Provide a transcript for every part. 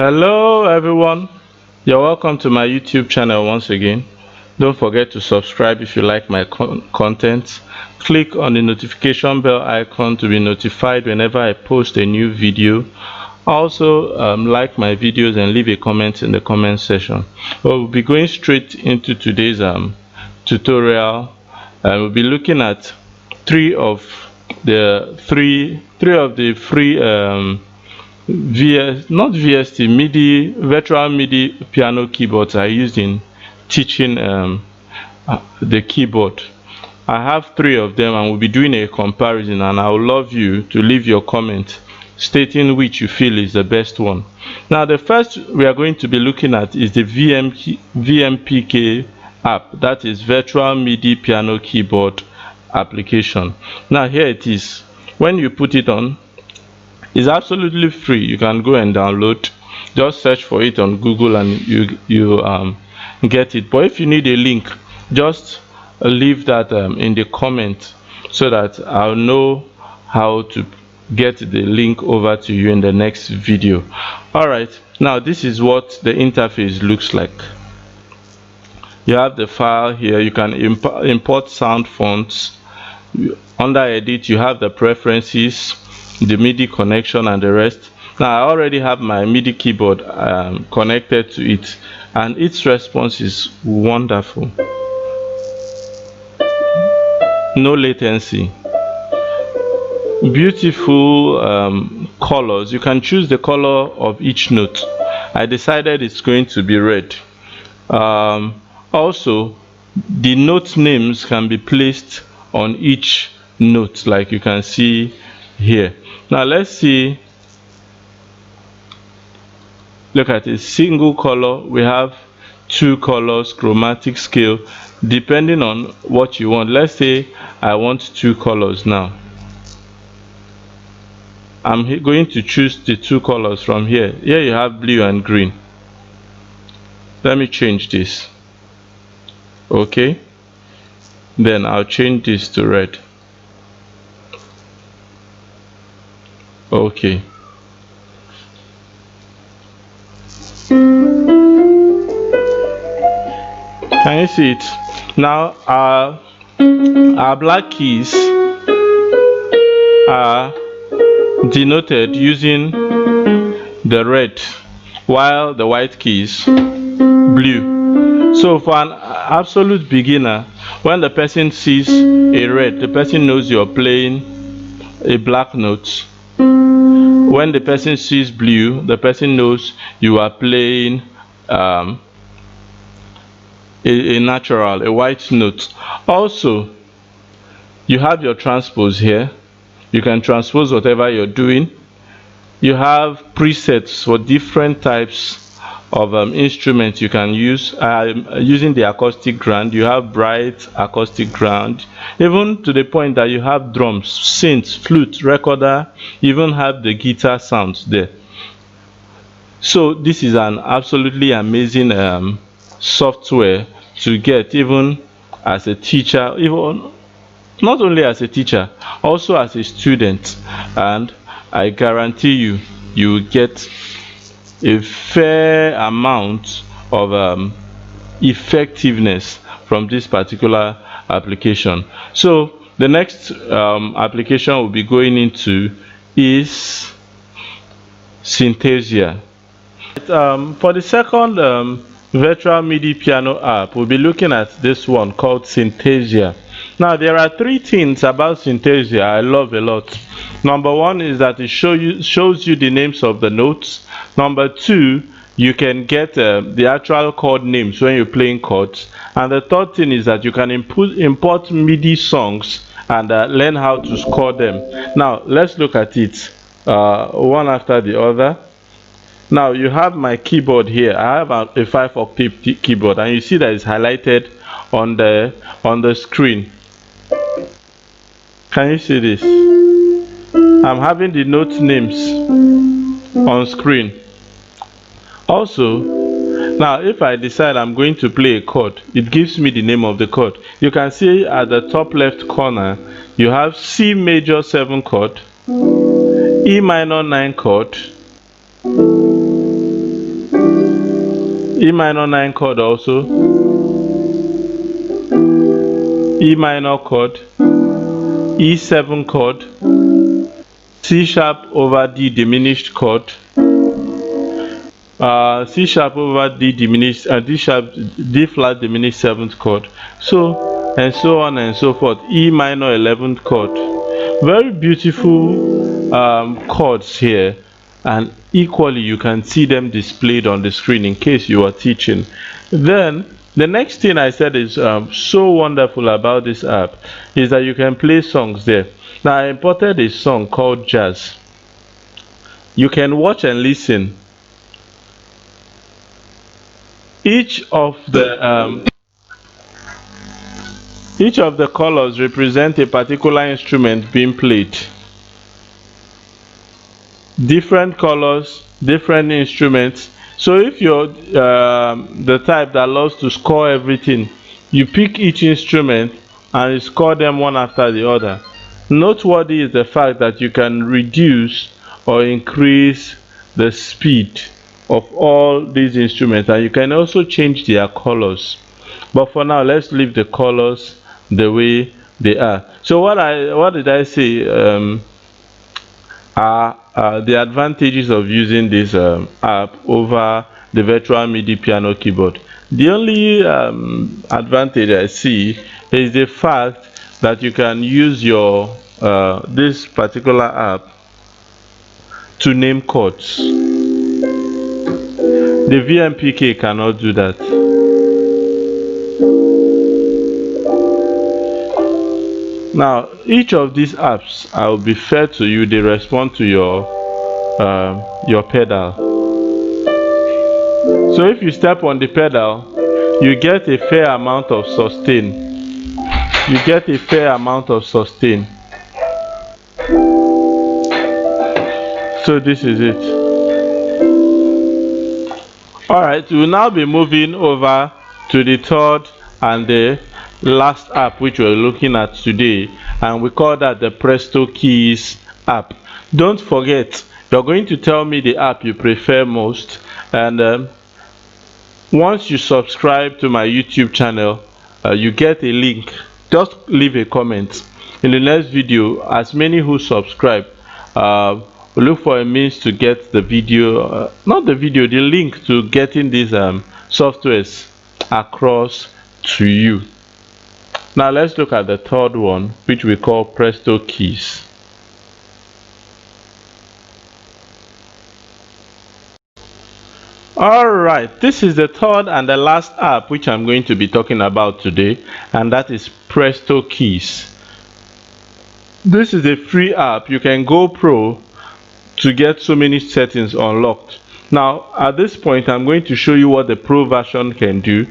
Hello everyone, you're welcome to my YouTube channel once again. Don't forget to subscribe if you like my content. Click on the notification bell icon to be notified whenever I post a new video. Also like my videos and leave a comment in the comment section. We'll be going straight into today's tutorial, and we'll be looking at three of the free VST MIDI virtual MIDI piano keyboards I used in teaching the keyboard. I have three of them and we'll be doing a comparison, and I would love you to leave your comment stating which you feel is the best one. Now the first we are going to be looking at is the VMPK app, that is virtual MIDI piano keyboard application. Now here it is. When you put it on, it's absolutely free. You can go and download, just search for it on Google and you get it. But if you need a link, just leave that in the comment so that I'll know how to get the link over to you in the next video. Alright, now this is what the interface looks like. You have the file here. You can import sound fonts. Under edit you have the preferences, the MIDI connection and the rest. Now I already have my MIDI keyboard connected to it, and its response is wonderful. No latency. Beautiful colors. You can choose the color of each note. I decided it's going to be red. Also, the note names can be placed on each note, like you can see here. Now let's see, look at a single color. We have two colors, chromatic scale, depending on what you want. Let's say I want two colors. Now I'm going to choose the two colors from here. Here you have blue and green. Let me change this. Okay, then I'll change this to red. Okay, can you see it? Now our black keys are denoted using the red, while the white keys blue. So for an absolute beginner, when the person sees a red, the person knows you're playing a black note. When the person sees blue, the person knows you are playing a natural, a white note. Also, you have your transpose here. You can transpose whatever you're doing. You have presets for different types of instruments you can use. Using the acoustic ground, you have bright acoustic ground, even to the point that you have drums, synths, flute, recorder, even have the guitar sounds there. So this is an absolutely amazing software to get, even as a teacher, even not only as a teacher, also as a student, and I guarantee you will get a fair amount of effectiveness from this particular application. So the next application we'll be going into is Synthesia. For the second virtual MIDI piano app, we'll be looking at this one called Synthesia. Now there are three things about Synthesia I love a lot. Number one is that it shows you the names of the notes. Number two, you can get the actual chord names when you're playing chords. And the third thing is that you can import MIDI songs and learn how to score them. Now let's look at it one after the other. Now you have my keyboard here. I have a 5-octave keyboard, and you see that it's highlighted on the screen. Can you see this? I'm having the note names on screen. Also, now if I decide I'm going to play a chord, it gives me the name of the chord. You can see at the top left corner you have C major 7 chord, E minor 9 chord, E minor 9 chord also, E minor chord, E7 chord, C sharp over D diminished chord, C sharp over D diminished, D sharp, D flat diminished 7th chord, so and so on and so forth. E minor 11th chord. Very beautiful chords here, and equally you can see them displayed on the screen in case you are teaching. Then the next thing I said is so wonderful about this app is that you can play songs there. Now I imported a song called Jazz. You can watch and listen. Each of the colors represent a particular instrument being played. Different colors, different instruments. So if you're the type that loves to score everything, you pick each instrument and you score them one after the other. Noteworthy is the fact that you can reduce or increase the speed of all these instruments, and you can also change their colors. But for now, let's leave the colors the way they are. So what did I say are the advantages of using this app over the virtual MIDI piano keyboard? The only advantage I see is the fact that you can use your this particular app to name chords. The VMPK cannot do that. Now, each of these apps, I will be fair to you, they respond to your pedal. So if you step on the pedal, you get a fair amount of sustain. You get a fair amount of sustain. So this is it. Alright, we'll now be moving over to the third and the last app which we're looking at today, and we call that the Presto Keys app. Don't forget, you're going to tell me the app you prefer most, and once you subscribe to my YouTube channel, you get a link. Just leave a comment. In the next video, as many who subscribe, look for a means to get the video, the link to getting these softwares across to you. Now let's look at the third one, which we call Presto Keys. Alright, this is the third and the last app which I'm going to be talking about today, and that is Presto Keys. This is a free app. You can go pro to get so many settings unlocked. Now at this point, I'm going to show you what the pro version can do,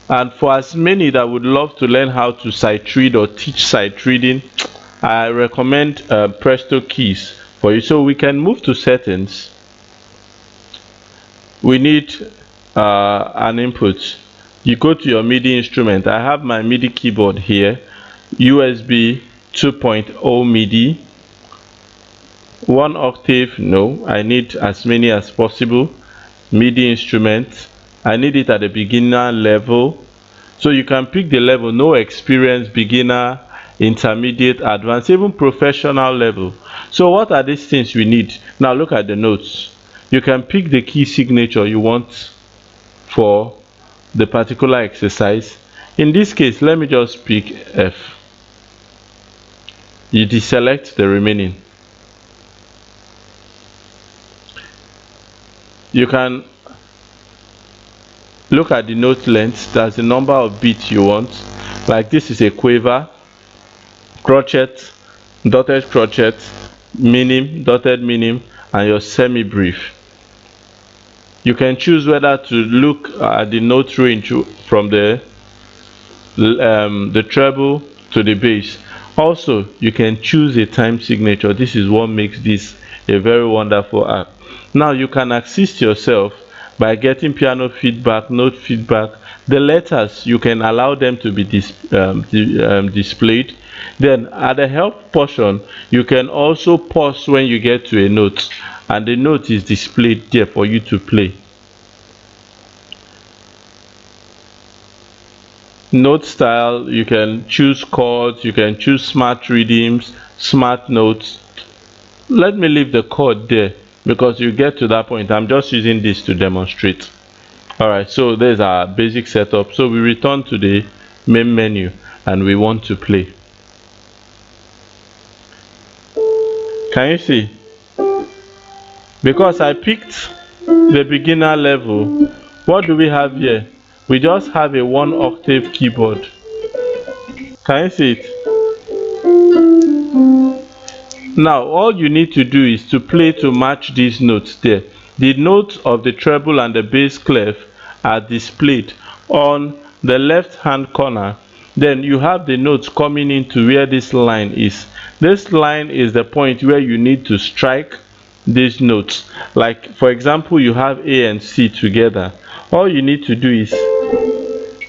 and for as many that would love to learn how to sight read or teach sight reading, I recommend Presto Keys for you. So we can move to settings. We need an input. You go to your MIDI instrument. I have my MIDI keyboard here, USB 2.0 MIDI, 1 octave. No, I need as many as possible. MIDI instrument, I need it at the beginner level, so you can pick the level: no experience, beginner, intermediate, advanced, even professional level. So what are these things we need? Now look at the notes. You can pick the key signature you want for the particular exercise. In this case, let me just pick F. You deselect the remaining. You can look at the note length. That's the number of beats you want. Like this is a quaver, crotchet, dotted crotchet, minim, dotted minim, and your semi-brief. You can choose whether to look at the note range from the treble to the bass. Also, you can choose a time signature. This is what makes this a very wonderful app. Now you can assist yourself by getting piano feedback, note feedback. The letters, you can allow them to be displayed. Then at the help portion, you can also pause when you get to a note, and the note is displayed there for you to play. note style, you can choose chords, you can choose smart rhythms, smart notes. Let me leave the chord there because you get to that point. I'm just using this to demonstrate. Alright, so there's our basic setup. So we return to the main menu and we want to play. Can you see? Because I picked the beginner level, what do we have here? We just have a 1 octave keyboard. Can you see it? Now all you need to do is to play to match these notes there. The notes of the treble and the bass clef are displayed on the left hand corner. Then you have the notes coming into where this line is. This line is the point where you need to strike these notes. Like for example, you have A and C together. All you need to do is,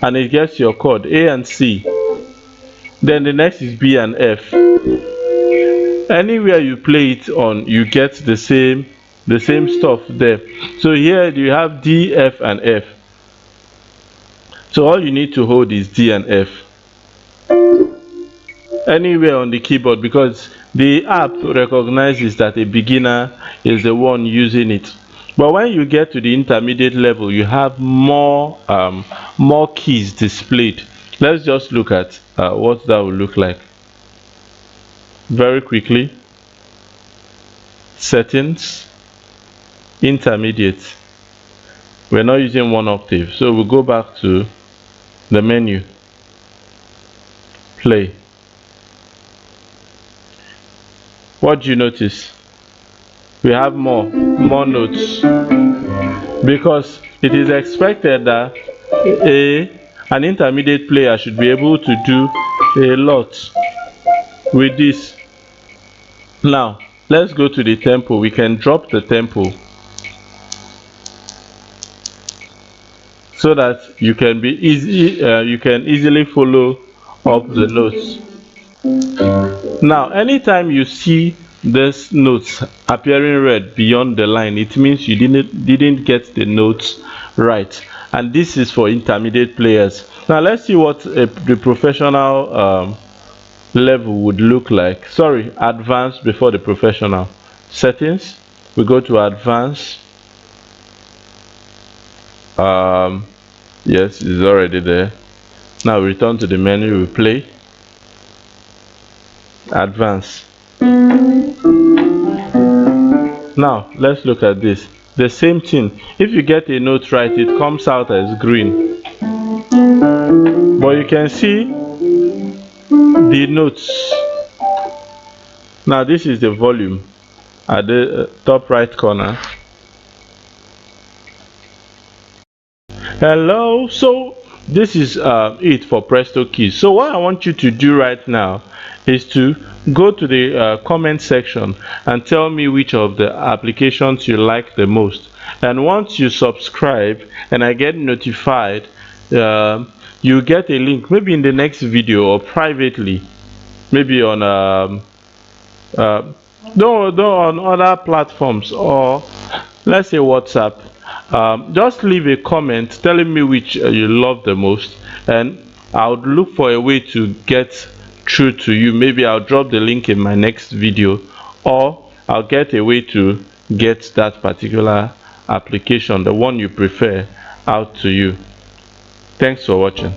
and it gets your chord A and C. Then the next is B and F. Anywhere you play it on, you get the same stuff there. So here you have D, F and F. So all you need to hold is D and F anywhere on the keyboard, because the app recognizes that a beginner is the one using it. But when you get to the intermediate level, you have more keys displayed. Let's just look at what that will look like very quickly. Settings, intermediate. We're not using 1 octave, so we'll go back to the menu, play. What do you notice? We have more notes, because it is expected that an intermediate player should be able to do a lot with this. Now let's go to the tempo. We can drop the tempo so that you can easily follow up the notes. Now anytime you see these notes appearing red beyond the line, it means you didn't get the notes right, and this is for intermediate players. Now let's see what the professional level would look like. Sorry, advanced before the professional. Settings, we go to advanced. Yes, it's already there. Now we return to the menu, we play. Advanced. Now let's look at this. The same thing. If you get a note right, it comes out as green, but you can see the notes. Now this is the volume at the top right corner. Hello. So this is it for Presto Keys. So what I want you to do right now is to go to the comment section and tell me which of the applications you like the most. And once you subscribe and I get notified, you get a link, maybe in the next video or privately, maybe on on other platforms, or let's say WhatsApp. Just leave a comment telling me which you love the most, and I'll look for a way to get through to you. Maybe I'll drop the link in my next video, or I'll get a way to get that particular application, the one you prefer, out to you. Thanks for watching.